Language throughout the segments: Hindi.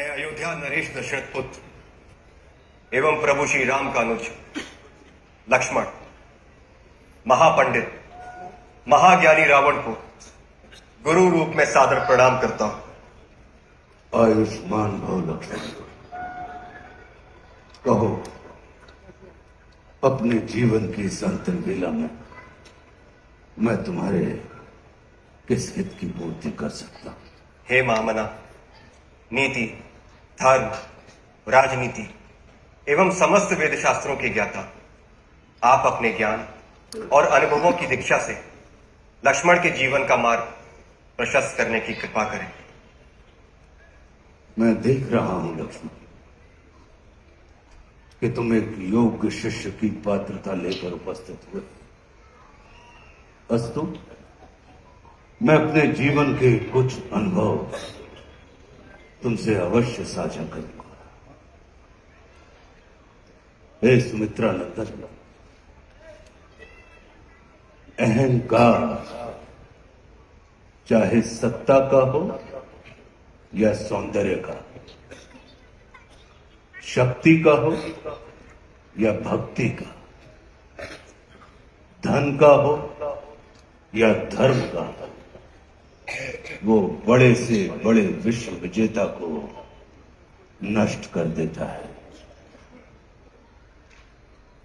मैं अयोध्या नरेश दशरथ पुत्र एवं प्रभु श्री राम का अनुज लक्ष्मण महापंडित महाज्ञानी रावण को गुरु रूप में सादर प्रणाम करता हूं। आयुष्मान भव लक्ष्मण। कहो, अपने जीवन की इस अंतिम वेला में मैं तुम्हारे किस हित की पूर्ति कर सकता हूं? हे महामना, नीति, धर्म, राजनीति एवं समस्त वेद शास्त्रों के ज्ञाता आप अपने ज्ञान और अनुभवों की दीक्षा से लक्ष्मण के जीवन का मार्ग प्रशस्त करने की कृपा करें। मैं देख रहा हूं लक्ष्मण कि तुम एक योग्य शिष्य की पात्रता लेकर उपस्थित हुए। अस्तु, मैं अपने जीवन के कुछ अनुभव तुमसे अवश्य साझा करूंगा। हे सुमित्रा नंदन, अहंकार चाहे सत्ता का हो या सौंदर्य का, शक्ति का हो या भक्ति का, धन का हो या धर्म का, वो बड़े से बड़े विश्व विजेता को नष्ट कर देता है।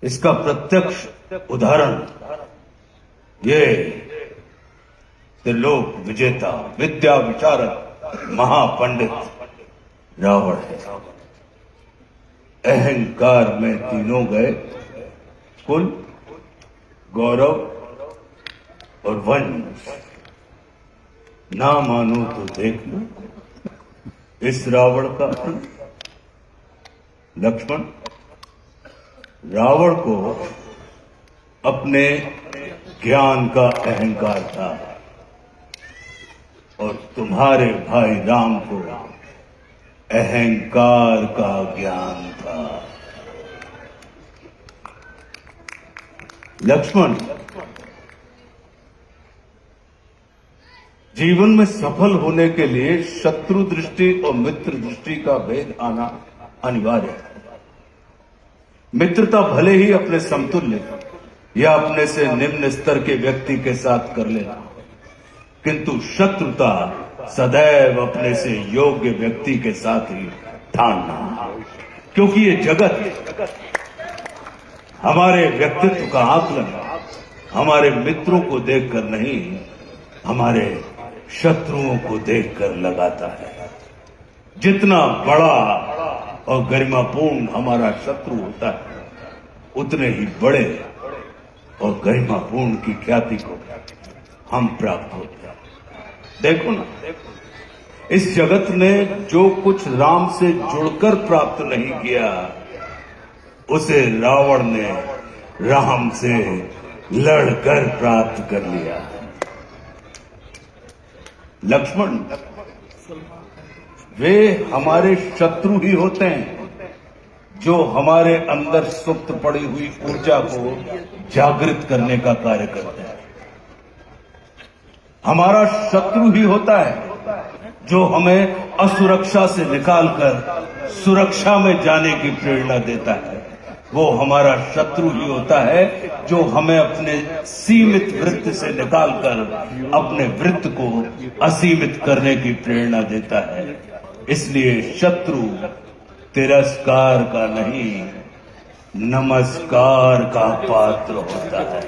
इसका प्रत्यक्ष उदाहरण ये त्रिलोक विजेता विद्या विचारक महापंडित रावण है। अहंकार में तीनों गए, कुल, गौरव और वंश। ना मानो तो देख लो इस रावण का अंत। लक्ष्मण, रावण को अपने ज्ञान का अहंकार था और तुम्हारे भाई राम को अहंकार का ज्ञान था। लक्ष्मण, जीवन में सफल होने के लिए शत्रु दृष्टि और मित्र दृष्टि का भेद आना अनिवार्य है। मित्रता भले ही अपने समतुल्य या अपने से निम्न स्तर के व्यक्ति के साथ कर लेना, किंतु शत्रुता सदैव अपने से योग्य व्यक्ति के साथ ही ठानना, क्योंकि ये जगत हमारे व्यक्तित्व का आकलन हमारे मित्रों को देखकर नहीं, हमारे शत्रुओं को देखकर लगाता है। जितना बड़ा और गरिमापूर्ण हमारा शत्रु होता है, उतने ही बड़े और गरिमापूर्ण की ख्याति को हम प्राप्त होते हैं। देखो ना, इस जगत ने जो कुछ राम से जुड़कर प्राप्त नहीं किया, उसे रावण ने राम से लड़कर प्राप्त कर लिया। लक्ष्मण, वे हमारे शत्रु ही होते हैं जो हमारे अंदर सुप्त पड़ी हुई ऊर्जा को जागृत करने का कार्य करते हैं। हमारा शत्रु ही होता है जो हमें असुरक्षा से निकालकर सुरक्षा में जाने की प्रेरणा देता है। वो हमारा शत्रु ही होता है जो हमें अपने सीमित वृत्त से निकालकर अपने वृत्त को असीमित करने की प्रेरणा देता है। इसलिए शत्रु तिरस्कार का नहीं, नमस्कार का पात्र होता है।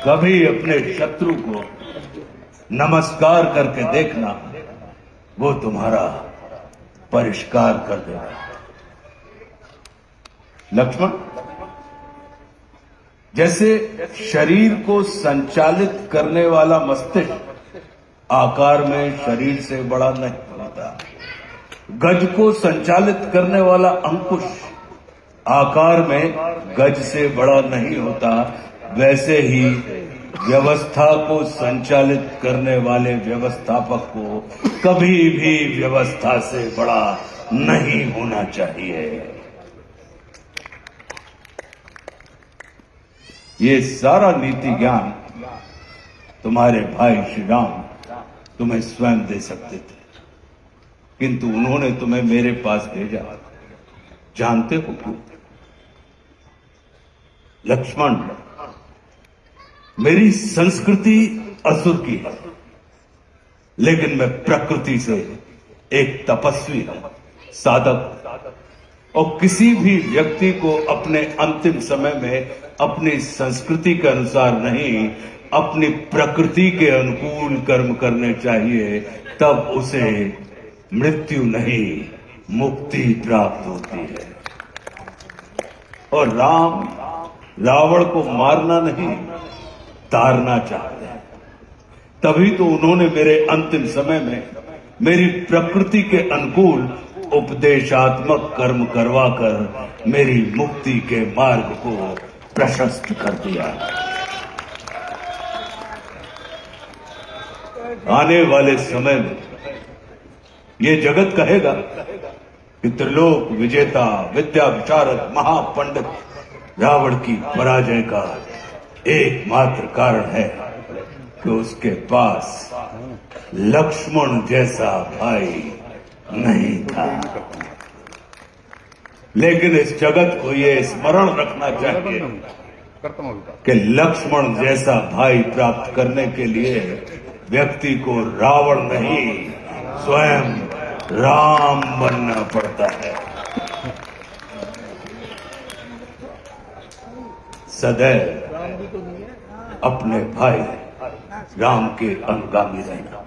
कभी अपने शत्रु को नमस्कार करके देखना, वो तुम्हारा परिष्कार कर देगा। लक्ष्मण, जैसे शरीर को संचालित करने वाला मस्तिष्क आकार में शरीर से बड़ा नहीं होता, गज को संचालित करने वाला अंकुश आकार में गज से बड़ा नहीं होता, वैसे ही व्यवस्था को संचालित करने वाले व्यवस्थापक को कभी भी व्यवस्था से बड़ा नहीं होना चाहिए। ये सारा नीति ज्ञान तुम्हारे भाई श्री राम तुम्हें स्वयं दे सकते थे, किंतु उन्होंने तुम्हें मेरे पास भेजा। जानते हो क्यों? लक्ष्मण, मेरी संस्कृति असुर की है, लेकिन मैं प्रकृति से एक तपस्वी हूं, साधक। और किसी भी व्यक्ति को अपने अंतिम समय में अपनी संस्कृति के अनुसार नहीं, अपनी प्रकृति के अनुकूल कर्म करने चाहिए, तब उसे मृत्यु नहीं, मुक्ति प्राप्त होती है। और राम रावण को मारना नहीं, तारना चाहते हैं। तभी तो उन्होंने मेरे अंतिम समय में मेरी प्रकृति के अनुकूल उपदेशात्मक कर्म करवाकर मेरी मुक्ति के मार्ग को प्रशस्त कर दिया। आने वाले समय में ये जगत कहेगा कि त्रिलोक विजेता, विद्या विशारद, महापंडित रावण की पराजय का एकमात्र कारण है कि उसके पास लक्ष्मण जैसा भाई नहीं था। लेकिन इस जगत को ये स्मरण रखना चाहिए कि लक्ष्मण जैसा भाई प्राप्त करने के लिए व्यक्ति को रावण नहीं, स्वयं राम बनना पड़ता है। सदैव अपने भाई राम के अनुगामी रहना।